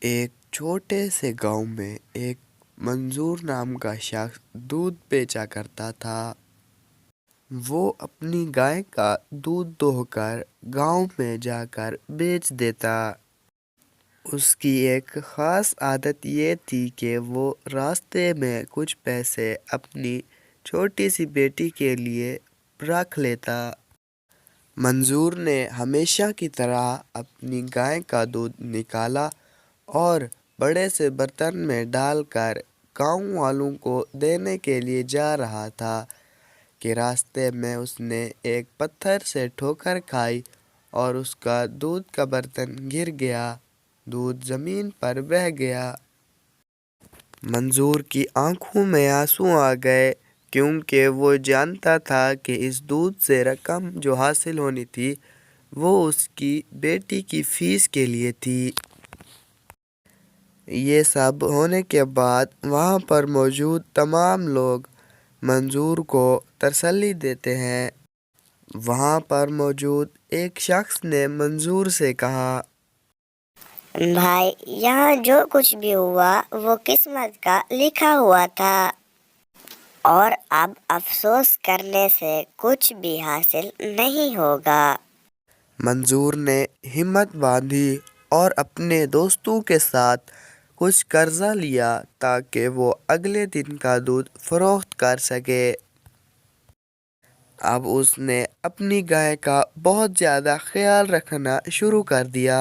ایک چھوٹے سے گاؤں میں ایک منظور نام کا شخص دودھ بیچا کرتا تھا۔ وہ اپنی گائے کا دودھ دوہ کر گاؤں میں جا کر بیچ دیتا۔ اس کی ایک خاص عادت یہ تھی کہ وہ راستے میں کچھ پیسے اپنی چھوٹی سی بیٹی کے لیے رکھ لیتا۔ منظور نے ہمیشہ کی طرح اپنی گائے کا دودھ نکالا اور بڑے سے برتن میں ڈال کر گاؤں والوں کو دینے کے لیے جا رہا تھا کہ راستے میں اس نے ایک پتھر سے ٹھوکر کھائی اور اس کا دودھ کا برتن گر گیا۔ دودھ زمین پر بہہ گیا۔ منظور کی آنکھوں میں آنسو آ گئے کیونکہ وہ جانتا تھا کہ اس دودھ سے رقم جو حاصل ہونی تھی وہ اس کی بیٹی کی فیس کے لیے تھی۔ یہ سب ہونے کے بعد وہاں پر موجود تمام لوگ منظور کو تسلی دیتے ہیں۔ وہاں پر موجود ایک شخص نے منظور سے کہا، بھائی، یہاں جو کچھ بھی ہوا وہ قسمت کا لکھا ہوا تھا اور اب افسوس کرنے سے کچھ بھی حاصل نہیں ہوگا۔ منظور نے ہمت باندھی اور اپنے دوستوں کے ساتھ کچھ قرضہ لیا تاکہ وہ اگلے دن کا دودھ فروخت کر سکے۔ اب اس نے اپنی گائے کا بہت زیادہ خیال رکھنا شروع کر دیا۔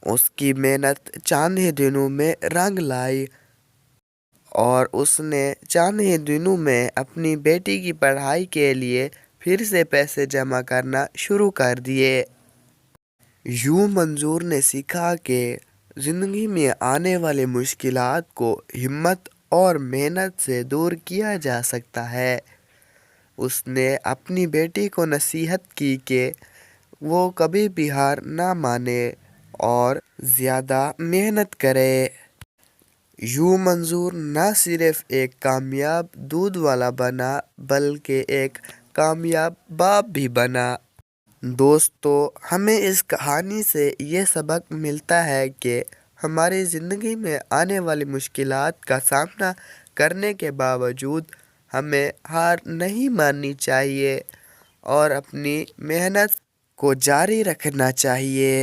اس کی محنت چند ہی دنوں میں رنگ لائی اور اس نے چند ہی دنوں میں اپنی بیٹی کی پڑھائی کے لیے پھر سے پیسے جمع کرنا شروع کر دیے۔ یوں منظور نے سیکھا کہ زندگی میں آنے والی مشکلات کو ہمت اور محنت سے دور کیا جا سکتا ہے۔ اس نے اپنی بیٹی کو نصیحت کی کہ وہ کبھی بھی ہار نہ مانے اور زیادہ محنت کرے۔ یوں منظور نہ صرف ایک کامیاب دودھ والا بنا بلکہ ایک کامیاب باپ بھی بنا۔ دوستو، ہمیں اس کہانی سے یہ سبق ملتا ہے کہ ہماری زندگی میں آنے والی مشکلات کا سامنا کرنے کے باوجود ہمیں ہار نہیں ماننی چاہیے اور اپنی محنت کو جاری رکھنا چاہیے۔